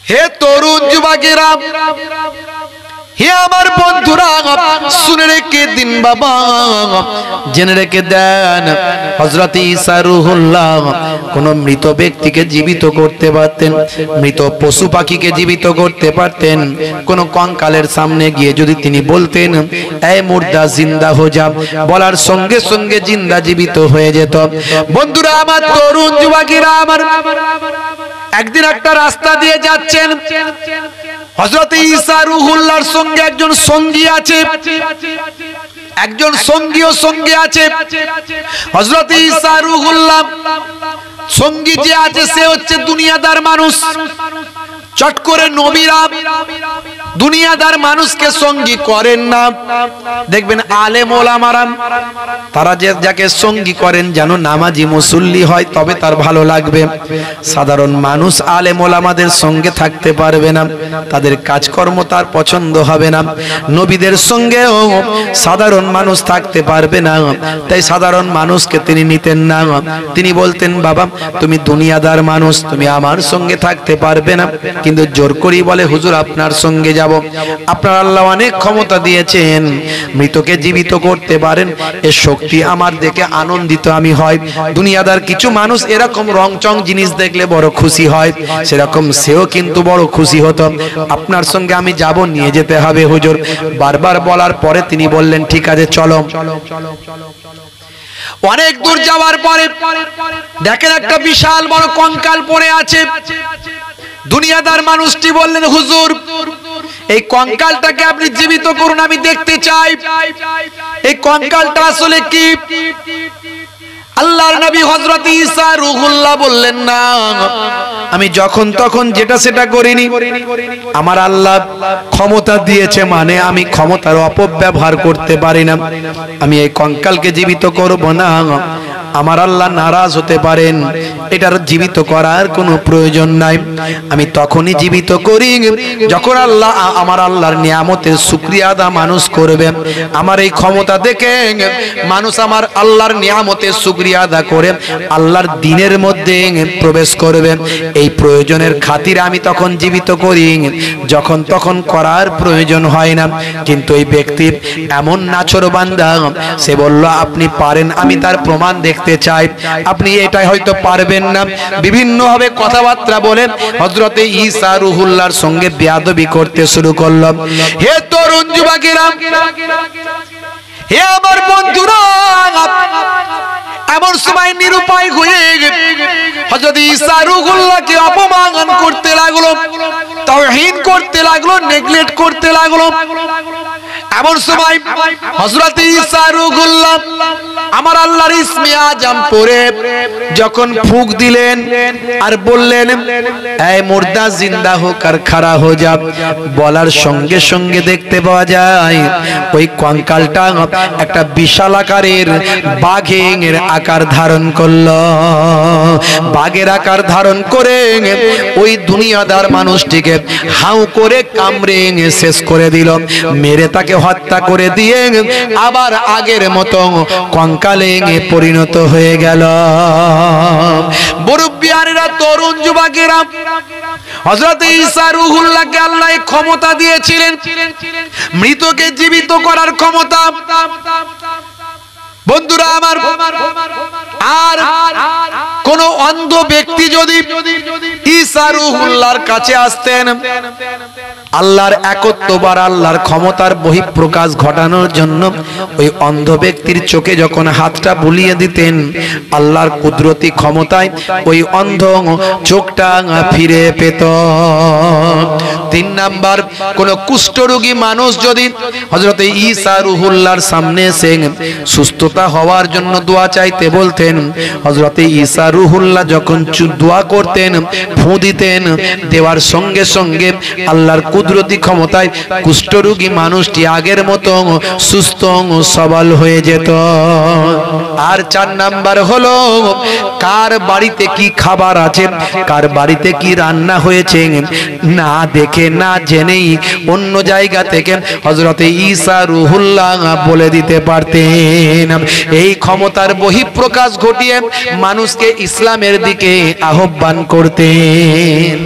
হে তরুণ যুবকেরা, হে আমার বন্ধুরা, শুনে রেখে দিন বাবা, জেনে রেখে দেন। হযরত ঈসা রূহুল্লাহ কোন মৃত ব্যক্তিকে জীবিত করতে পারতেন, মৃত পশু পাখিকে জীবিত করতে পারতেন। কোন কঙ্কালের সামনে গিয়ে যদি তিনি বলতেন এই মুর্দা জিন্দা হো যা, বলার সঙ্গে সঙ্গে জিন্দা জীবিত হয়ে যেত। বন্ধুরা আমার, তরুণ যুবকেরা আমার, একদিন একটা রাস্তা দিয়ে যাচ্ছেন, হযরত ঈসা রূহুল্লাহর সঙ্গে একজন সঙ্গী আছে, একজন সঙ্গীও সঙ্গে আছে। হযরত ঈসা রূহুল্লাহ সঙ্গী যে আছে সে হচ্ছে দুনিয়াদার মানুষ। চট করে নবীরা দুনিয়াদার মানুষকে সঙ্গী করেন না। দেখবেন আলেম ওলামারা তারা যাকে সঙ্গী করেন যেন নামাজি মুসল্লি হয়, তবে তার ভালো লাগবে। সাধারণ মানুষ আলেম ওলামাদের সঙ্গে থাকতে পারবে না, তাদের কাজকর্ম তার পছন্দ হবে না। নবীদের সঙ্গেও সাধারণ মানুষ থাকতে পারবে না, তাই সাধারণ মানুষকে তিনি নিতেন না। তিনি বলতেন বাবা তুমি দুনিয়াদার মানুষ, তুমি আমার সঙ্গে থাকতে পারবে না, কিন্তু জোর করেই বলে হুজুর আপনার সঙ্গে যাব। আপনার আল্লাহ অনেক ক্ষমতা দিয়েছেন, মৃতকে জীবিত করতে পারেন, এর শক্তি আমার দেখে আনন্দিত আমি হয়। দুনিয়াদার কিছু মানুষ এরকম রংচং জিনিস দেখলে বড় খুশি হয়, সেরকম সেও কিন্তু বড় খুশি হতো। আপনার সঙ্গে আমি যাব, নিয়ে যেতে হবে হুজুর। বারবার বলার পরে তিনি বললেন ঠিক আছে চলো। অনেক দূর যাওয়ার পরে দেখেন একটা বিশাল বড় কঙ্কাল পড়ে আছে। দুনিয়াদার মানুষটি বললেন হুজুর এই কঙ্কালটাকে আপনি জীবিত করুন, আমি দেখতে চাই এই কঙ্কালটা আসলে কি। আল্লাহর নবী হযরত ঈসা রূহুল্লাহ বললেন না, আমি যখন তখন যেটা সেটা করিনি। আমার আল্লাহ ক্ষমতা দিয়েছে মানে আমি ক্ষমতার অপব্যবহার করতে পারি না। আমি এই কঙ্কালকে জীবিত করব না, আমার আল্লাহ নারাজ হতে পারেন, এটার জীবিত করার কোনো প্রয়োজন নাই। আমি তখনই জীবিত করি যখন আল্লাহ আমার আল্লাহর নিয়ামতের শুকরিয়া আদা মানুষ করবে। আমার এই ক্ষমতা দেখে মানুষ আমার আল্লাহর নিয়ামতের শুকরিয়া আদা করে আল্লাহর দ্বীনের মধ্যে প্রবেশ করবে। এই প্রয়োজনের খাতিরে আমি তখন জীবিত করি, যখন তখন করার প্রয়োজন হয় না। কিন্তু এই ব্যক্তির এমন নাছোড়বান্দা, সে বলল আপনি পারেন, আমি তার প্রমাণ দেখতে চাই। আপনি এটাই হয়তো পারবেন না। বিভিন্ন ভাবে কথাবার্তা বলে হযরতে ঈসা রূহুল্লাহর সঙ্গে বেয়াদবি করতে শুরু করল। হে তরুণ যুবকেরা, হে আমার বন্ধুরা, এমন সময় নিরুপায় হয়ে হযরত ঈসা রূহুল্লাহকে অপমান করতে লাগলো, তাওহীন করতে লাগলো, নেগলেক্ট করতে লাগলো। এমন সময় হযরত ঈসা রূহুল্লাহ আমার আল্লাহর ইসমে আজম পড়ে যখন ফুঁক দিলেন আর বললেন এই মুর্দা জিন্দা হোক আর খাড়া হো যা, বলার সঙ্গে সঙ্গে দেখতে পাওয়া যায় ওই কঙ্কালটা একটা বিশাল আকারের বাঘের আকার ধারণ করলো। বাঘের আকার ধারণ করে ওই দুনিয়াদার মানুষটিকে হাউ করে কামড়ে শেষ করে দিল, মেরে তাকে হত্যা করে দিয়ে আবার আগের মতো কঙ্কালে পরিণত হয়ে গেল। মুরব্বিয়ানেরা, তরুণ যুবকেরা, হযরত ঈসা রূহুল্লাহকে আল্লাহ ক্ষমতা দিয়েছিলেন, মৃতকে জীবিত করার ক্ষমতা। বন্ধুরা আমার, আর কোন অন্ধ ব্যক্তি যদি ঈসা রূহুল্লাহর কাছে আসতেন, আল্লাহর একত্ববার আল্লাহর ক্ষমতার বহিঃপ্রকাশ ঘটানোর জন্য ওই অন্ধ ব্যক্তির চোখে যখন হাতটা বুলিয়ে দিতেন, আল্লাহর কুদরতি ক্ষমতায় ওই অন্ধ চোখটা ফিরে পেত। 3 নাম্বার, কোন কুষ্ঠরোগী মানুষ যদি হযরত ঈসা রূহুল্লাহর সামনে এসে সুস্থতা হওয়ার জন্য দোয়া চাইতে বলতেন, হযরত ঈসা রূহুল্লাহ যখন দোয়া করতেন, ফু দিতেন, দেওয়ার সঙ্গে সঙ্গে আল্লাহর কুদরতি ক্ষমতায় কুষ্ঠরোগী মানুষটি আগের মতো সুস্থ সবল হয়ে যেত। আর 4 নাম্বার হলো, কার বাড়িতে কি খাবার আছে, কার বাড়িতে কি রান্না হয়েছে, না দেখে না জেনেই অন্য জায়গা থেকে হযরত ঈসা রূহুল্লাহ বলে দিতে পারতেন। এই ক্ষমতার বহিঃপ্রকাশ ঘটিয়ে মানুষকে ইসলামের দিকে আহ্বান করতেন।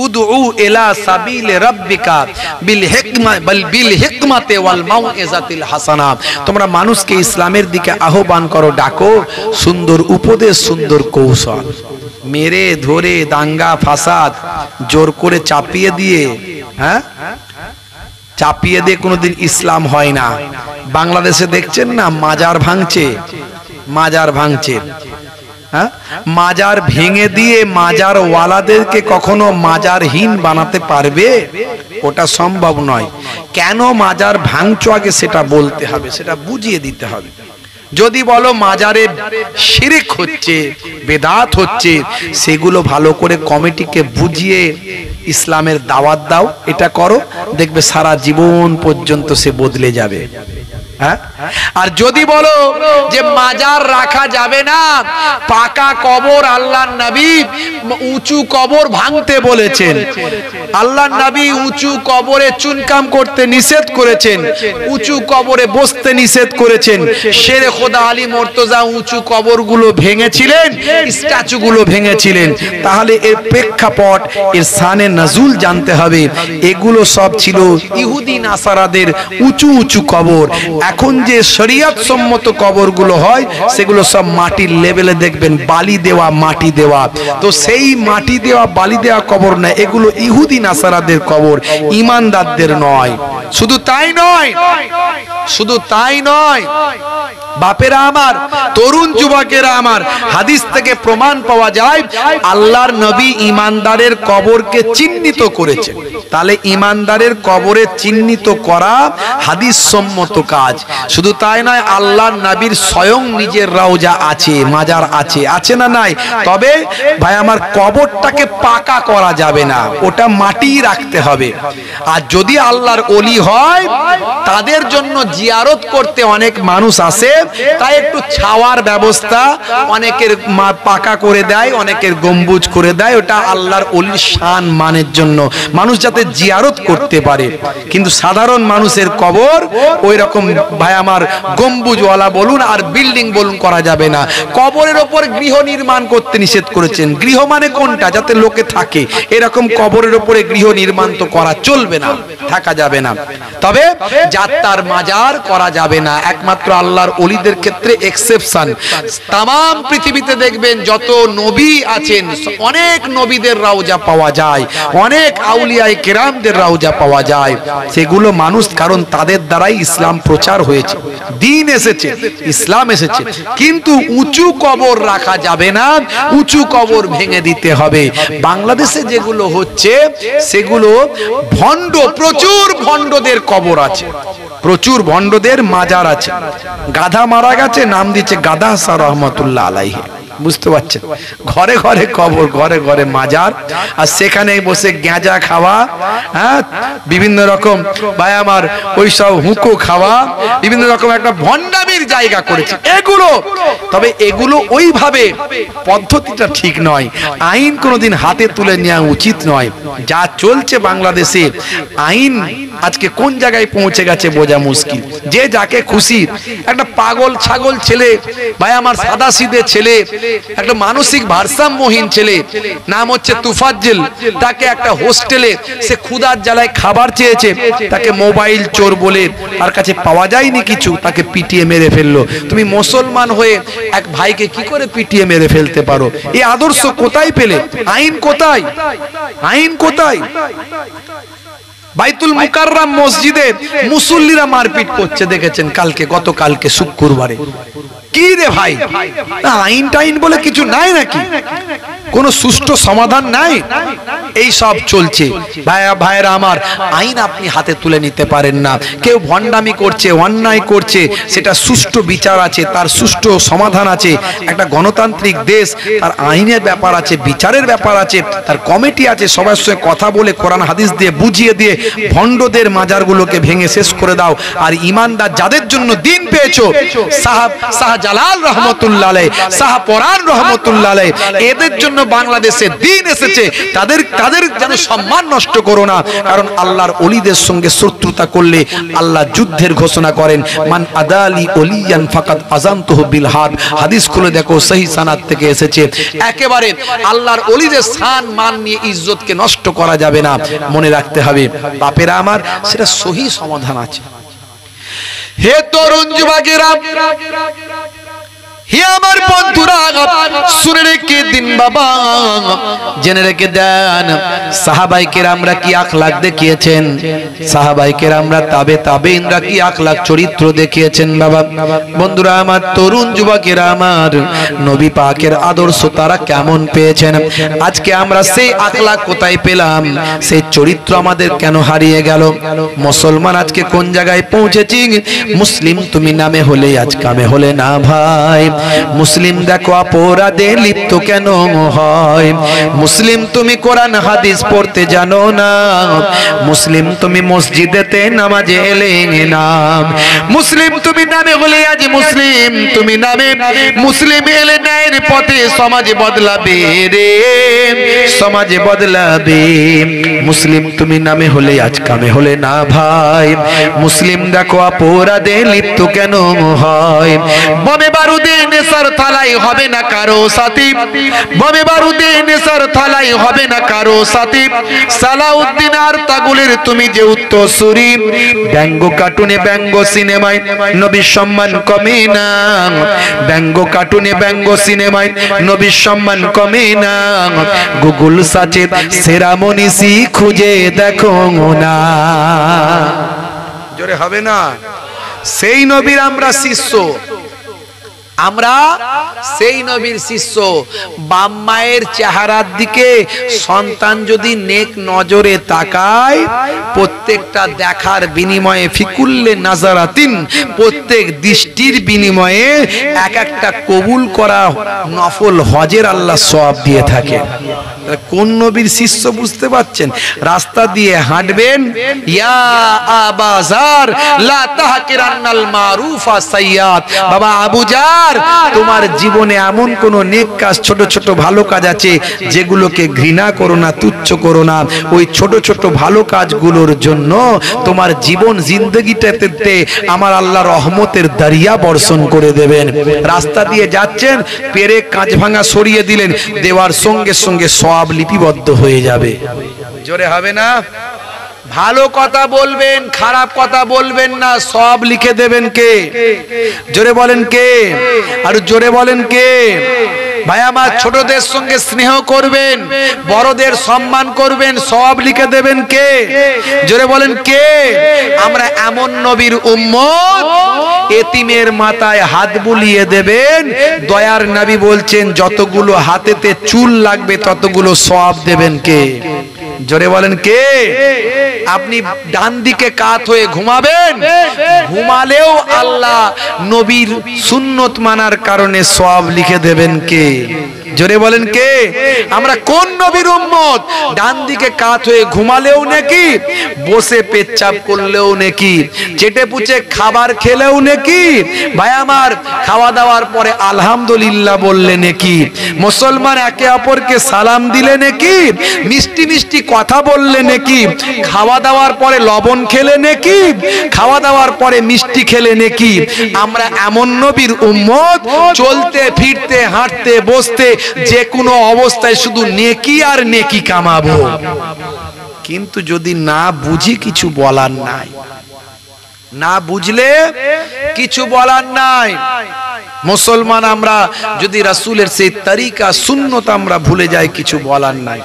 উদউ ইলা সাবিল রাব্বিকা বিল হিকমাতি ওয়াল মাউইজাতিল হাসানা, তোমরা মানুষকে ইসলামের দিকে আহ্বান করো, ডাকো, সুন্দর উপদেশ, সুন্দর কৌশল। মেরে ধরে দাঙ্গা ফাসাদ জোর করে চাপিয়ে দিয়ে, চাপিয়ে দিয়ে কোনোদিন ইসলাম হয় না। বাংলাদেশে দেখছেন না মাজার ভাঙছে, মাজার ভাঙছে। মাজার ভেঙে দিয়ে মাজার ওয়ালাদেরকে কখনো মাজারহীন বানাতে পারবে? ওটা সম্ভব নয়। কেন মাজার ভাঙছো আগে সেটা বলতে হবে, সেটা বুঝিয়ে দিতে হবে। যদি বলো মাজারে শিরক হচ্ছে, বেদাত হচ্ছে, সেগুলো ভালো করে কমিটিকে বুঝিয়ে ইসলামের দাওয়াত দাও, এটা করো, দেখবে সারা জীবন পর্যন্ত সে বদলে যাবে। আর যদি বলো যে মাজার রাখা যাবে না, পাকা কবর, আল্লাহর নবী উঁচু কবর ভাঙতে বলেছেন, আল্লাহর নবী উঁচু কবরে চুনকাম করতে নিষেধ করেছেন, উঁচু কবরে বসতে নিষেধ করেছেন। শেরে খোদা আলী মুর্তজা উঁচু কবরগুলো ভেঙেছিলেন, স্ট্যাচুগুলো ভেঙেছিলেন। তাহলে এর প্রেক্ষাপট, এর শানে নজুল জানতে হবে। এগুলো সব ছিল ইহুদি নাসারাদের উঁচু উঁচু কবর। এখন যে শরীয়ত সম্মত কবরগুলো হয় সেগুলো সব মাটির লেভেলে দেখবেন, বালি দেওয়া, মাটি দেওয়া। তো সেই মাটি দেওয়া, বালি দেওয়া কবর না, এগুলো ইহুদি নাসারাদের কবর, ঈমানদারদের নয়। শুধু তাই নয়, শুধু তাই নয় বাপেরা আমার, তরুণ যুবকেরা আমার, হাদিস থেকে প্রমাণ পাওয়া যায় আল্লাহর নবী ঈমানদারের কবরকে চিহ্নিত করেছেন। তাহলে ঈমানদারের কবরে চিহ্নিত করা হাদিস সম্মত কাজ। শুধু তাই নয়, আল্লাহর নবীর স্বয়ং নিজের রওজা আছে, মাজার আছে, আছে না নাই? তবে ভাই আমার, কবরটাকে পাকা করা যাবে না, ওটা মাটি রাখতে হবে। আর যদি আল্লাহর ওলি হয়, তাদের জন্য জিয়ারত করতে অনেক মানুষ আসে, তাই একটু ছাওয়ার ব্যবস্থা অনেকের পাকা করে দেয়, অনেকের গম্বুজ করে দেয়। ওটা আল্লাহর ওলির শান মানের জন্য, মানুষ যাতে জিয়ারত করতে পারে। কিন্তু সাধারণ মানুষের কবর ওই রকম ভাই আমার গম্বুজওয়ালা বলুন আর বিল্ডিং বলুন করা যাবে না। কবরের ওপর গৃহ নির্মাণ করতে নিষেধ করেছেন। গৃহ মানে কোনটা? যাতে লোকে থাকে, এরকম কবরের ওপরে গৃহ নির্মাণ তো করা চলবে না, থাকা যাবে না। তবে যাত্রার মাজার করা যাবে না, একমাত্র আল্লাহর ওলিদের ক্ষেত্রে এক্সেপশন। তাম পৃথিবীতে দেখবেন যত নবী আছেন, অনেক নবীদের রওজা পাওয়া যায়, অনেক আউলিয়ায়ে কেরামদের রওজা পাওয়া যায়। সেগুলো মানুষ, কারণ তাদের দ্বারাই ইসলাম প্রচার হয়েছে, দ্বীন এসেছে, ইসলাম এসেছে। কিন্তু উঁচু কবর রাখা যাবে না, উঁচু কবর ভেঙে দিতে হবে। বাংলাদেশে যেগুলো হচ্ছে সেগুলো ভণ্ড, প্রচুর ভণ্ডদের কবর আছে, প্রচুর ভণ্ডদের মাজার আছে। গাধা মারা গেছে, নাম দিচ্ছে গাধা শাহ রহমতুল্লাহ আলাইহি। বুঝতে পারছেন? ঘরে ঘরে কবর, ঘরে ঘরে মাজার, আর সেখানে বসে গাঁজা খাওয়া, বিভিন্ন রকম ভাই আমার ওই সব হুঁকো খাওয়া, বিভিন্ন রকম একটা ভণ্ডামির জায়গা করেছে এগুলো। তবে এগুলো ওইভাবে পদ্ধতিটা ঠিক নয়, আইন কোনোদিন হাতে তুলে নেওয়া উচিত নয়। যা চলছে বাংলাদেশে, আইন আজকে কোন জায়গায় পৌঁছে গেছে বোঝা মুশকিল। যে যাকে খুশি, একটা পাগল ছাগল ছেলে ভাই আমার, সাদা সিধে ছেলে, একটা মানসিক ভারসাম্যহীন ছেলে, নাম হচ্ছে তুফাজ্জল, তাকে একটা হোস্টেলে সে ক্ষুধার জ্বালায় খাবার চেয়েছে, তাকে মোবাইল চোর বলে তার কাছে পাওয়া যায়নি কিছু, তাকে পিটিয়ে মেরে ফেললো। তুমি মুসলমান হয়ে এক ভাইকে কি করে পিটিয়ে মেরে ফেলতে পারো? এই আদর্শ কোথায় পেলে? আইন কোথায়? আইন কোথায়? বাইতুল মুকাররম মসজিদে মুসল্লিরা মারপিট করছে, দেখেছেন কালকে, গতকালকে শুক্রবারে। কি রে ভাই, আইন টাইন বলে কিছু নাই নাকি? কোন সুষ্ঠু সমাধান নাই, এই সব চলছে। ভাইরা আমার, আইন আপনি হাতে তুলে নিতে পারেন না। কেউ ভণ্ডামি করছে, অন্যায় করছে, সেটা সুষ্ঠু বিচার আছে, তার সুষ্ঠু সমাধান আছে। একটা গণতান্ত্রিক দেশ, তার আইনের ব্যাপার আছে, বিচারের ব্যাপার আছে, তার কমিটি আছে, সবার সঙ্গে কথা বলে কোরআন হাদিস দিয়ে বুঝিয়ে দিয়ে ভণ্ডদের মাজারগুলোকে ভেঙে শেষ করে দাও। আর ইমানদার যাদের জন্য দিন পেয়েছো, শাহজালাল রহমতুল্লাহ আলাইহি, শাহ পরান রহমতুল্লাহ আলাইহি, এদের জন্য বাংলাদেশে দিন এসেছে, তাদের যেন সম্মান নষ্ট করো না। কারণ আল্লাহর ওলিদের সঙ্গে শত্রুতা করলে আল্লাহ যুদ্ধের ঘোষণা করেন, মান আদালি ওলিয়ান ফাকাদ আযানতুহু বিল হারব। হাদিস খুলে দেখো, সহিহ সানাদ থেকে এসেছে। একেবারে আল্লাহর ওলিদের শান মান নিয়ে ইজ্জতকে নষ্ট করা যাবে না, মনে রাখতে হবে। বাপেরা আমার, সেটা সহি সমাধান আছে। হে তরুণ যুবকেরা, হে আমার বন্ধুরা, শুনে রেখে দিন বাবা, জেনে রেখে দেন, সাহাবায়ে কেরামরা কি আখলাক দেখিয়েছেন, সাহাবায়ে কেরামরা তাবেঈনরা কি আখলাক চরিত্র দেখিয়েছেন। বাবা বন্ধুরা আমার, তরুণ যুবকেরা আমার, নবী পাকের আদর্শ তারা কেমন পেয়েছেন। আজকে আমরা সেই আখলাক কোথায় পেলাম, সেই চরিত্র আমাদের কেন হারিয়ে গেল। মুসলমান আজকে কোন জায়গায় পৌঁছেছি। মুসলিম তুমি নামে হলে আজ কামে হলে না ভাই। মুসলিম দেখো অপরাধে লিপ্ত কেন হয়। মুসলিম তুমি কোরআন হাদিস পড়তে জানো না। মুসলিম তুমি মসজিদেতে নামাজে এলে না। মুসলিম তুমি নামে হলে আজ মুসলিম তুমি নামে মুসলিম এলে ন্যায়ের পথে সমাজ বদলাবে রে, সমাজ বদলাবে। মুসলিম তুমি নামে হলে আজ কামে হলে না ভাই। মুসলিম দেখো অপরাধে লিপ্ত কেন হয়। বমে বারুদে নেশার থালাই হবে না কারো সাথী, বমে বারুদে নেশার থালাই হবে না কারো সাথী। সালাউদ্দিন আর তাগুলের তুমি যে উত্তরসূরি। ব্যঙ্গ কার্টুনে ব্যঙ্গ সিনেমায় নবীর সম্মান কমে না। ব্যঙ্গ কার্টুনে ব্যঙ্গ সিনেমায় নবীর সম্মান কমে না। গুগল সার্চে সেরা মনীষী খুঁজে দেখো না। জোরে হবে না। সেই নবীর আমরা শিষ্য, আমরা সেই নবীর শিষ্য। বাপ মায়ের চেহারার দিকে সন্তান যদি নেক নজরে তাকায়, প্রত্যেকটা দেখার বিনিময়ে ফিকুল্লে নাজারাতিন, প্রত্যেক দৃষ্টির বিনিময়ে এক একটা কবুল করা নফল হজের আল্লাহ সওয়াব দিয়ে থাকে। কোন নবীর শিষ্য বুঝতে পারছেন? রাস্তা দিয়ে হাঁটবেন, ইয়া আবাজার লা তাহকিরান্নাল মারুফা সাইয়াত। বাবা আবু জার, তোমার জীবনে এমন কোন নেক কাজ, ছোট ছোট ভালো কাজ আছে যেগুলোকে ঘৃণা করো না, তুচ্ছ করো না। ওই ছোট ছোট ভালো কাজগুলোর জন্য তোমার জীবন জিন্দগিটাতে আমার আল্লাহ রহমতের দরিয়া বর্ষণ করে দেবেন। রাস্তা দিয়ে যাচ্ছেন, পেরে কাঁচ ভাঙা সরিয়ে দিলেন, দেওয়ার সঙ্গে সঙ্গে সওয়াব লিপিবদ্ধ হয়ে যাবে। জোরে হবে না। ভালো কথা বলবেন, খারাপ কথা বলবেন না, সব লিখে দেবেন কে? জোরে বলেন কে? আর জোরে বলেন কে? ভাই আমার, ছোটদের সঙ্গে স্নেহ করবেন, বড়দের সম্মান করবেন, সব লিখে দেবেন কে? জোরে বলেন কে? আমরা এমন নবীর উম্মত, এতিমের মাথায় হাত বুলিয়ে দেবেন। দয়ার নবী বলছেন, যতগুলো হাতেতে চুল লাগবে ততগুলো সওয়াব দেবেন কে? জোরে বলেন কে? আপনি ডান দিকে কাত হয়ে ঘুমাবেন, ঘুমালেও আল্লাহ নবীর সুন্নত মানার কারণে সওয়াব লিখে দেবেন কে? জোরে বলেন কে? আমরা কোন নবীর উম্মত? ডান দিকে কাত হয়ে ঘুমালেও নাকি, বসে পেচ্ছাপ করলেও নাকি, চেটে পুচে খাবার খেলেও নাকি। ভাই আমার, খাওয়া দাওয়ার পরে আলহামদুলিল্লাহ বললে নাকি, মুসলমান একে অপরকে সালাম দিলে নাকি, মিষ্টি মিষ্টি কথা বললে নাকি, খাওয়া দাওয়ার পরে লবণ খেলে নাকি, খাওয়া দাওয়ার পরে মিষ্টি খেলে নাকি। আমরা এমন নবীর উম্মত, চলতে ফিরতে হাঁটতে বসতে যে কোনো অবস্থায় শুধু নেকি আর নেকি কামাবো। কিন্তু যদি না বুঝি, কিছু বলার নাই। না বুঝলে কিছু বলার নাই। মুসলমান আমরা যদি রাসূলের সেই তরিকা সুন্নত আমরা ভুলে যাই, কিছু বলার নাই।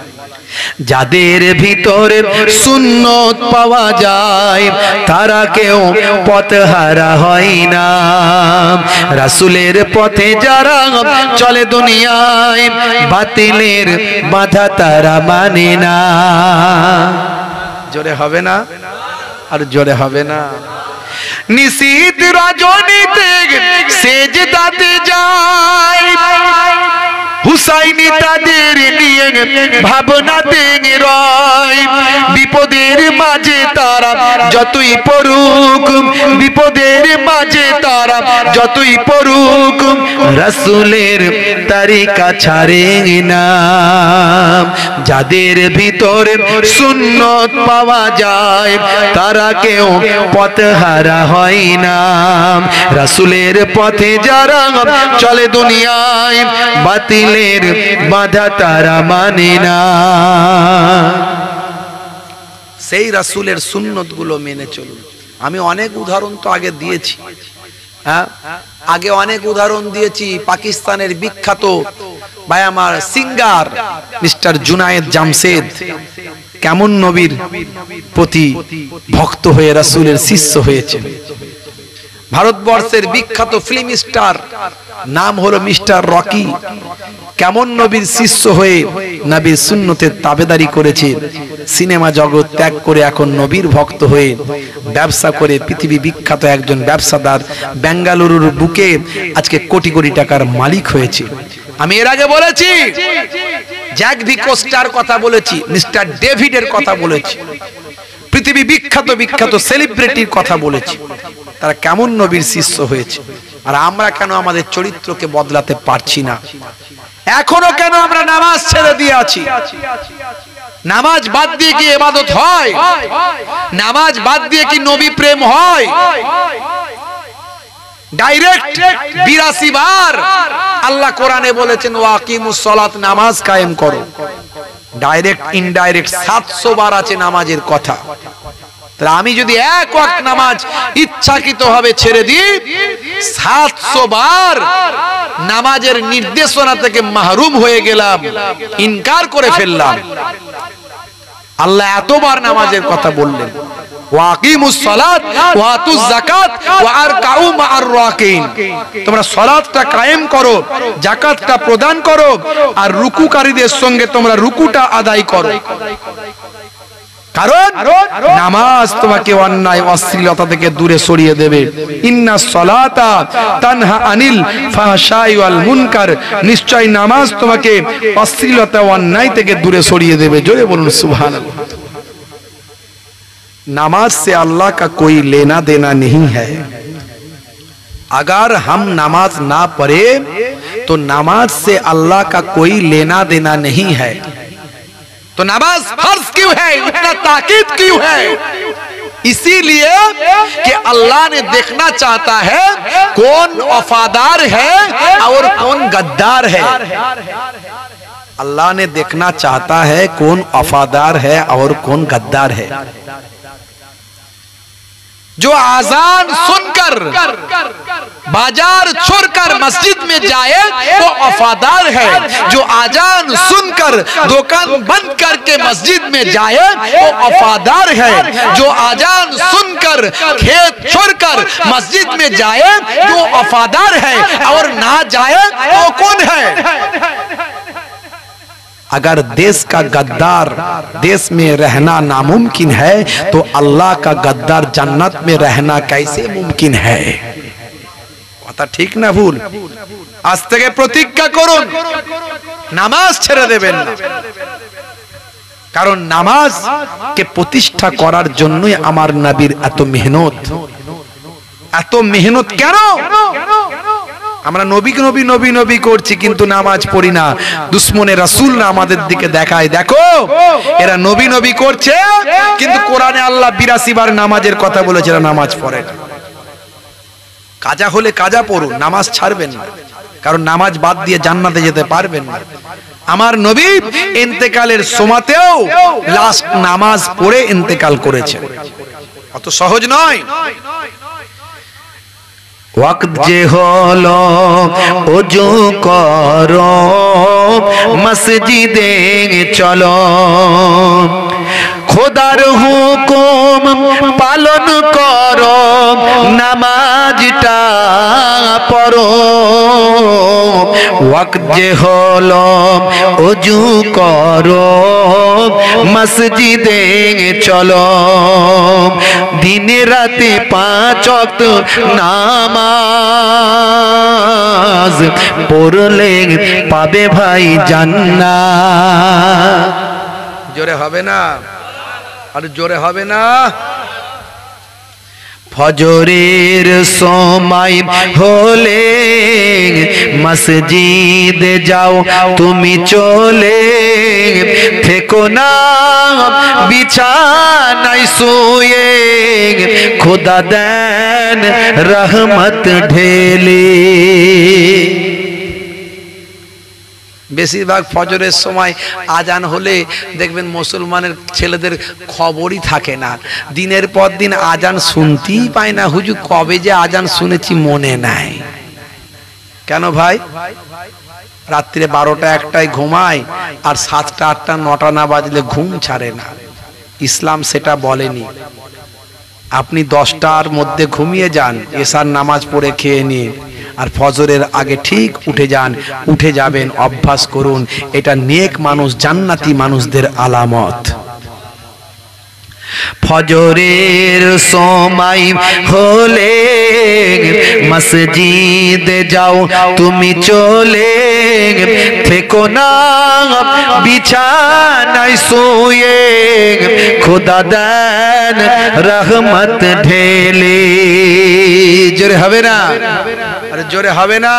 যাদের ভিতরে সুন্নত পাওয়া যায় তারা কেউ পথহারা হয় না। রাসূলের পথে যারা চলে দুনিয়ায়, বাতিলের বাধা তারা মানে না। জোরে হবে না? আর জোরে হবে না। নিশীথ রজনীতে সেজদাতে যায়, হুসাইনি তাদের নিয়ে ভাবনাতে রয়। বিপদের মাঝে তারা যতই পড়ুক, বিপদের মাঝে তারা যতই পড়ুক, রাসূলের তরিকা ছাড়ে না। যাদের ভিতরে সুন্নত পাওয়া যায় তারা কেউ পথহারা হয় না। রাসূলের পথে যারা চলে দুনিয়ায় বাতিলের বাধা তারা মানে না। সেই রাসূলের সুন্নত গুলো মেনে চলুন। আমি অনেক উদাহরণ তো আগে দিয়েছি, আগে অনেক উদাহরণ দিয়েছি। পাকিস্তানের বিখ্যাত ভাই আমার সিঙ্গার মিস্টার জুনায়েদ জামশেদ কেমন নবীর প্রতি ভক্ত হয়ে রাসূলের শিষ্য হয়েছে। ভারতবর্ষের বিখ্যাত ফিল্ম স্টার নাম হলো মিস্টার রকি, কেমন নবীর শিষ্য হয়ে নবীর সুন্নতের তাবেদারি করেছে। সিনেমা জগৎ ত্যাগ করে এখন নবীর ভক্ত হয়ে ব্যবসা করে পৃথিবী বিখ্যাত একজন ব্যবসাদার, বেঙ্গালুরুর বুকে আজকে কোটি কোটি টাকার মালিক হয়েছে। আমি এর আগে বলেছি, জ্যাক ভি কোস্টার কথা বলেছি, মিস্টার ডেভিডের কথা বলেছি, পৃথিবী বিখ্যাত বিখ্যাত সেলিব্রিটির কথা বলেছি। তারা কেমন নবীর শিষ্য হয়েছে। আর আমরা কেন আমাদের চরিত্রকে বদলাতে পারছি না? এখনো কেন আমরা নামাজ ছেড়ে দিয়ে আছি? নামাজ বাদ দিয়ে কি ইবাদত হয়? নামাজ বাদ দিয়ে কি নবী প্রেম হয়? ডাইরেক্ট 82 বার আল্লাহ কোরআনে বলেছেন ওয়াকিমুস সালাত, নামাজ কায়েম করো। ডাইরেক্ট ইনডাইরেক্ট 700 বার আছে নামাজের কথা। তাহলে আমি যদি এক ওয়াক্ত নামাজ ইচ্ছাকৃতভাবে ছেড়ে দিই, 700 বার নামাজের নির্দেশনা থেকে মাহরুম হয়ে গেলাম, ইনকার করে ফেললাম। আল্লাহ এতবার নামাজের কথা বললেন, ওয়াকিমুস সালাত ওয়া আতুজ যাকাত ওয়া আরকাউ মা'আর রাকিন। তোমরা সালাতটা কায়েম করো, যাকাতটা প্রদান করো, আর রুকুকারীদের সঙ্গে তোমরা রুকুটা আদায় করো। কারণ নামাজ তোমাকে অন্যায় অশ্লীলতা থেকে দূরে সরিয়ে দেবে। ইন্নাস সালাতা তানহা আনিল ফাহশাই ওয়াল মুনকার, নিশ্চয় নামাজ তোমাকে অশ্লীলতা ও অন্যায় থেকে দূরে সরিয়ে দেবে। জোরে বলুন সুবহানাল্লাহ। नमाज से अल्लाह का कोई लेना देना नहीं है। अगर हम नमाज ना पढ़े तो नमाज से अल्लाह का कोई लेना देना नहीं है। तो नमाज फर्ज क्यों है? इतना ताकीद क्यों है? इसीलिए कि अल्लाह ने देखना चाहता है कौन वफादार है और कौन गद्दार है। अल्लाह ने देखना चाहता है कौन वफादार है और कौन गद्दार है। जो आजान सुनकर बाजार छोड़कर मस्जिद में जाए वो वफादार है। जो आजान सुनकर दुकान बंद करके मस्जिद में जाए वो वफादार है। जो आजान सुनकर खेत छोड़कर मस्जिद में जाए वो वफादार है, और ना जाए वो कौन है? अगर देश का गद्दार देश में रहना नामुमकिन है तो अल्लाह का गद्दार जन्नत में रहना कैसे मुमकिन है? কথা ঠিক না ভুল? আজ থেকে প্রতিজ্ঞা করুন নামাজ ছেড়ে দেবেন না। কারণ নামাজ কে প্রতিষ্ঠা করার জন্যই আমার নবীর এত মেহনত। এত মেহনত কেন? আমরা নবী নবী নবী নবী করছি কিন্তু নামাজ পড়ি না। দুশমনে রাসূল না আমাদের দিকে দেখায়, দেখো এরা নবী নবী করছে কিন্তু কোরআনে আল্লাহ 82 বার নামাজের কথা বলেছে, এরা নামাজ পড়ে না। কাজা হলে কাজা পড়ুন, নামাজ ছাড়বেন না। কারণ নামাজ বাদ দিয়ে জান্নাতে যেতে পারবেন না। আমার নবী ইন্তেকালের সময়তেও লাস্ট নামাজ পড়ে ইন্তেকাল করেছে। অত সহজ নয়। वक्त जे होलो ओजू करो मस्जिदे चलो खुदार हुकुम पालन करो नामाजटा पढ़ो। वक्त जे होलो ओजू करो मस्जिदे चलो दिन राते 5 वक्त नामाज पढ़ले पाबे भाई জান্নাত। জোরে হবে না? আর জোরে হবে না? ফজরের সময় হলে মসজিদে যাও তুমি চলে, থেকো না বিছানায় শুয়ে, খোদা দেন রহমত ঢেলে। বেশিরভাগ ফজরের সময় আজান হলে দেখবেন মুসলমানের ছেলেদের খবরই থাকে না, দিনের পর দিন আজান শুনতেই পায় না। হুজুর কবে যে আজান শুনেছি মনে নাই। কেন ভাই? রাত্রে 12টা 1টায় ঘুমায়, আর 7টা 8টা 9টা না বাজলে ঘুম ছাড়ে না। ইসলাম সেটা বলেনি। আপনি 10টার মধ্যে ঘুমিয়ে যান, এশার নামাজ পড়ে খেয়ে নিয়ে, আর ফজরের আগে ঠিক উঠে যান, উঠে যাবেন, অভ্যাস করুন। এটা নেক মানুষ, জান্নাতি মানুষদের আলামত। ফজরের সময় হলে মসজিদে যাও তুমি চলে, থেকো না বিছানায় শুয়ে, খোদা দেন রহমত ঢেলে। জোরে হবে না? আরে জোরে হবে না?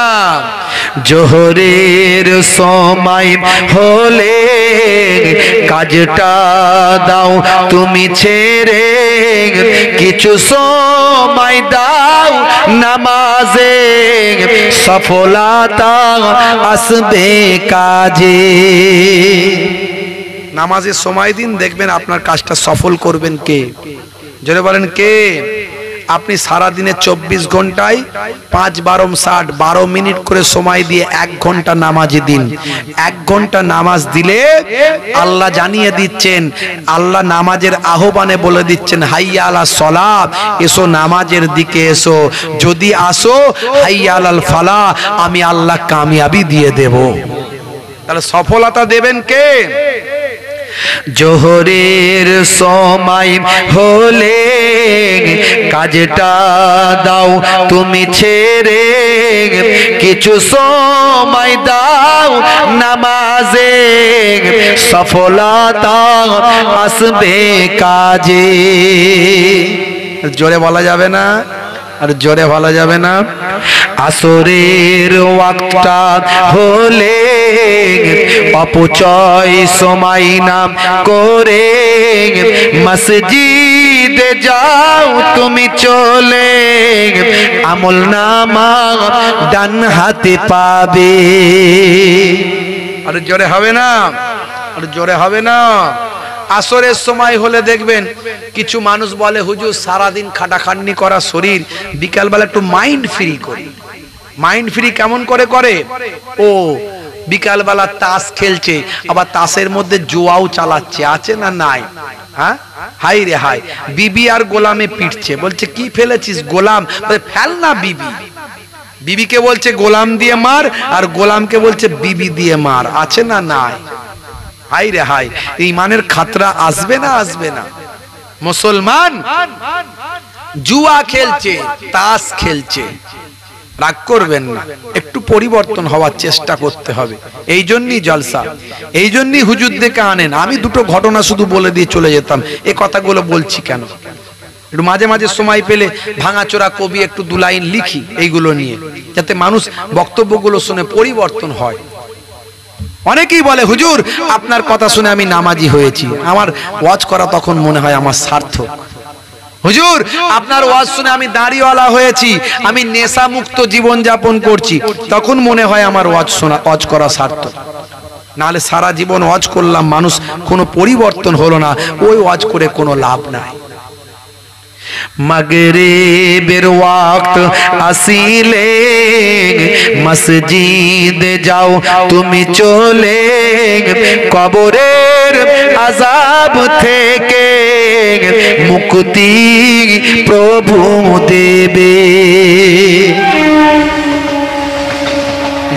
জোহরের সময় হলে কাজটা দাও তুমি ছেড়ে, কিছু সময় দাও নামাজে, সফলতা আসবে কাজে। নামাজের সময় দিন, দেখবেন আপনার কাজটা সফল করবেন কে? জোরে বলেন কে? আপনি সারা দিনে 24 ঘন্টায় 5 12 60 12 মিনিট করে সময় দিয়ে 1 ঘন্টা নামাজে দিন। 1 ঘন্টা নামাজ দিলে আল্লাহ জানিয়ে দিচ্ছেন, আল্লাহ নামাজের আহ্বানে বলে দিচ্ছেন, হাইয়া আলাস সালাত, এসো নামাজের দিকে এসো। যদি আসো হাইয়া আলাল ফালাহ, আমি আল্লাহ কামিয়াবি দিয়ে দেব। তাহলে সফলতা দেবেন কে? জোহরের সময় হলে কাজটা দাও তুমি ছেড়ে, কিছু সময় দাও নামাজে, সফলতা আসবে কাজে। জোরে বলা যাবে না? আর জোরে বলা যাবে না? আসরের ওয়াক্তটা হলে অপচয় সময় নাম করে, মসজিদে যাও তুমি চলে, আমল নামা ডান হাতে পাবে। আর জোরে হবে না? আর জোরে হবে না? আসরের সময় হলে দেখবেন কিছু মানুষ বলে, হুজুর সারাদিন খাটাখাটনি করা শরীর, বিকালবেলা একটু মাইন্ড ফ্রি করি। মাইন্ড ফ্রি কেমন করে করে? ও বিকালবেলা তাস খেলছে, আবার তাসের মধ্যে জুয়াও চালাচ্ছে, আছে না নাই? হ্যাঁ, হাই রে হাই, বিবি আর গোলামে পিটছে, বলছে কি ফেলেছিস? গোলাম। ফেল না বিবি। বিবিকে বলছে গোলাম দিয়ে মার, আর গোলামকে বলছে বিবি দিয়ে মার, আছে না নাই? হাই রে হাই, ঈমানের খাতরা আসবে না? আসবে না? মুসলমান জুয়া খেলছে, তাস খেলছে, রাগ করবেন না, একটু পরিবর্তন হওয়ার চেষ্টা করতে হবে। এই জন্যই জলসা, এই জন্যই হুজুর দেখে আনেন। আমি দুটো ঘটনা শুধু বলে দিয়ে চলে যেতাম, এই কথাগুলো বলছি কেন? একটু মাঝে মাঝে সময় পেলে ভাঙাচোরা কবি একটু 2 লাইন লিখি এইগুলো নিয়ে, যাতে মানুষ বক্তব্যগুলো শুনে পরিবর্তন হয়। অনেকেই বলে, হুজুর আপনার কথা শুনে আমি নামাজি হয়েছি, আমার ওয়াজ করা তখন মনে হয় আমার সার্থক। হুজুর আপনার ওয়াজ শুনে আমি দাড়িওয়ালা হয়েছি, আমি নেশা মুক্ত জীবন যাপন করছি, তখন মনে হয় আমার ওয়াজ করা সার্থক। নাহলে সারা জীবন ওয়াজ করলাম, মানুষ কোনো পরিবর্তন হলো না, ওই ওয়াজ করে কোনো লাভ নাই। মাগরিবের ওয়াক্ত আসিলে মসজিদে যাও তুমি চলে, কবরের আযাব থেকে মুক্তি প্রভু দেবে।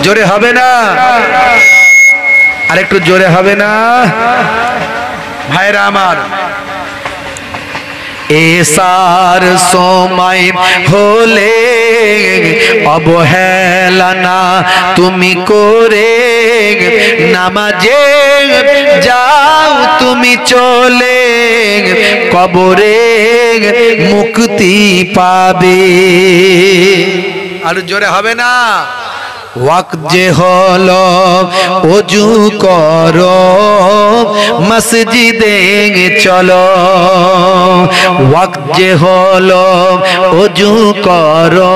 জোরে হবে না? আরেকটু জোরে হবে না? ভাইরা আমার, এসার সময় হলে অবহেলা না তুমি করে, নামাজে যাও তুমি চলে, কবরে মুক্তি পাবে। আর জোরে হবে না? ওয়াক্ত যে হলো ওযু করো মসজিদে চলো, ওয়াক্ত যে হলো ওযু করো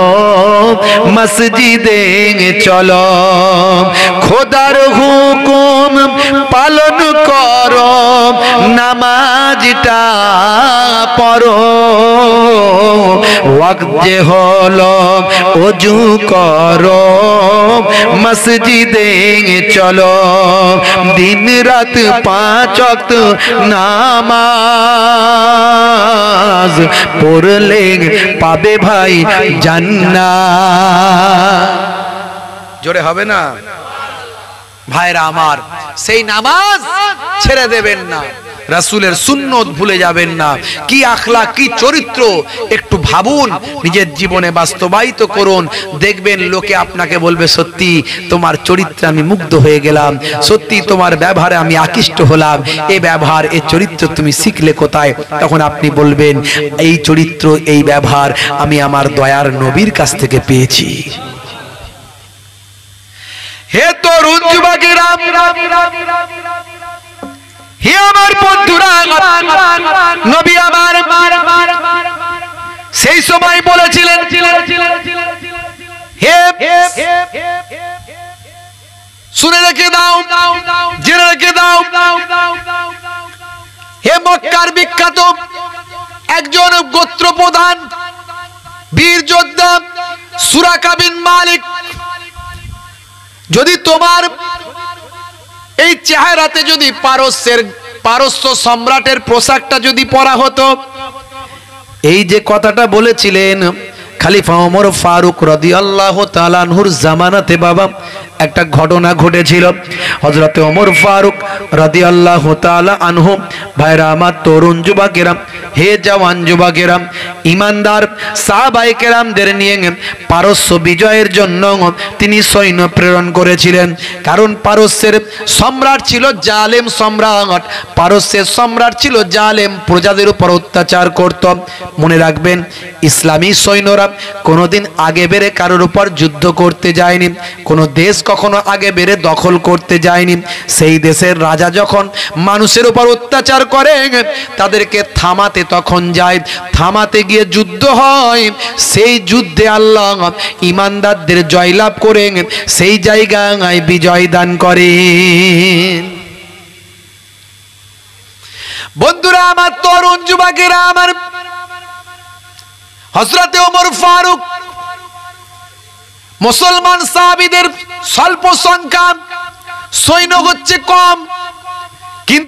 মসজিদে চলো, খোদার হুকুম পালন করো নামাজটা পড়ো। ওয়াক্ত যে হলো ওযু করো মসজিদে চলো, দিন রাত 5 ওয়াক্ত নামাজ পড়লে পাবে ভাই জান্নাত। জোরে হবে না? ভাইরা আমার, সেই নামাজ ছেড়ে দেবেন না, রাসূলের সুন্নত ভুলে যাবেন না। কি আখলাক, কি চরিত্র, একটু ভাবুন, নিজের জীবনে বাস্তবায়িত করুন। দেখবেন লোকে আপনাকে বলবে, সত্যি তোমার চরিত্রে আমি মুগ্ধ হয়ে গেলাম, সত্যি তোমার ব্যবহারে আমি আকৃষ্ট হলাম, এই ব্যবহার, এই চরিত্র তুমি শিখলে কোথায়? তখন আপনি বলবেন, এই চরিত্র, এই ব্যবহার আমি আমার দয়ার নবীর কাছ থেকে পেয়েছি। হে তরুণ যুবকেরা, হে আমার বন্ধুরা, নবী আমার সেই সময় বলেছিলেন, হে শুনে রেখে দাও, জেনে রেখে দাও, হে মক্কার বিখ্যাত একজন গোত্র প্রধান বীর যোদ্ধা সুরাকা বিন মালিক, যদি তোমার এই চেহারাতে যদি পারস্য সম্রাটের পোশাকটা যদি পরা হতো, এই যে কথাটা বলেছিলেন খলিফা ওমর ফারুক রাদিয়াল্লাহু তাআলা আনহুর জামানাতে বাবা একটা ঘটনা ঘটেছিল। হযরতে ওমর ফারুক রাদিয়াল্লাহু তাআলা আনহু, ভাইরা আমার তরুণ যুবকেরা, হে জওয়ান যুবকেরা, ইমানদার সাহাবায়ে কেরামদের নিয়ে পারস্য বিজয়ের জন্য তিনি সৈন্য প্রেরণ করেছিলেন। কারণ পারস্যের সম্রাট ছিল জালেম সম্রাট, পারস্যের সম্রাট ছিল জালেম, প্রজাদের উপর অত্যাচার করত। মনে রাখবেন, ইসলামী সৈন্যরা কোনোদিন আগে বেড়ে কারোর উপর যুদ্ধ করতে যায়নি, কোনো দেশ কখনো আগে বেড়ে দখল করতে যায়নি। সেই দেশের রাজা যখন মানুষের উপর অত্যাচার করে, তাদেরকে থামাতে তখন যায়, থামাতে গিয়ে যুদ্ধ হয়, সেই যুদ্ধে আল্লাহ ইমানদারদের জয়লাভ করে সেই জায়গায় বিজয় দান করেন। বন্ধুরা আমার, তরুণ যুবকেরা আমার, হযরতে ওমর ফারুক মুসলমান সাহাবীদের স্বল্প সংখ্যা, সৈন্য হচ্ছে কম, কিন্তু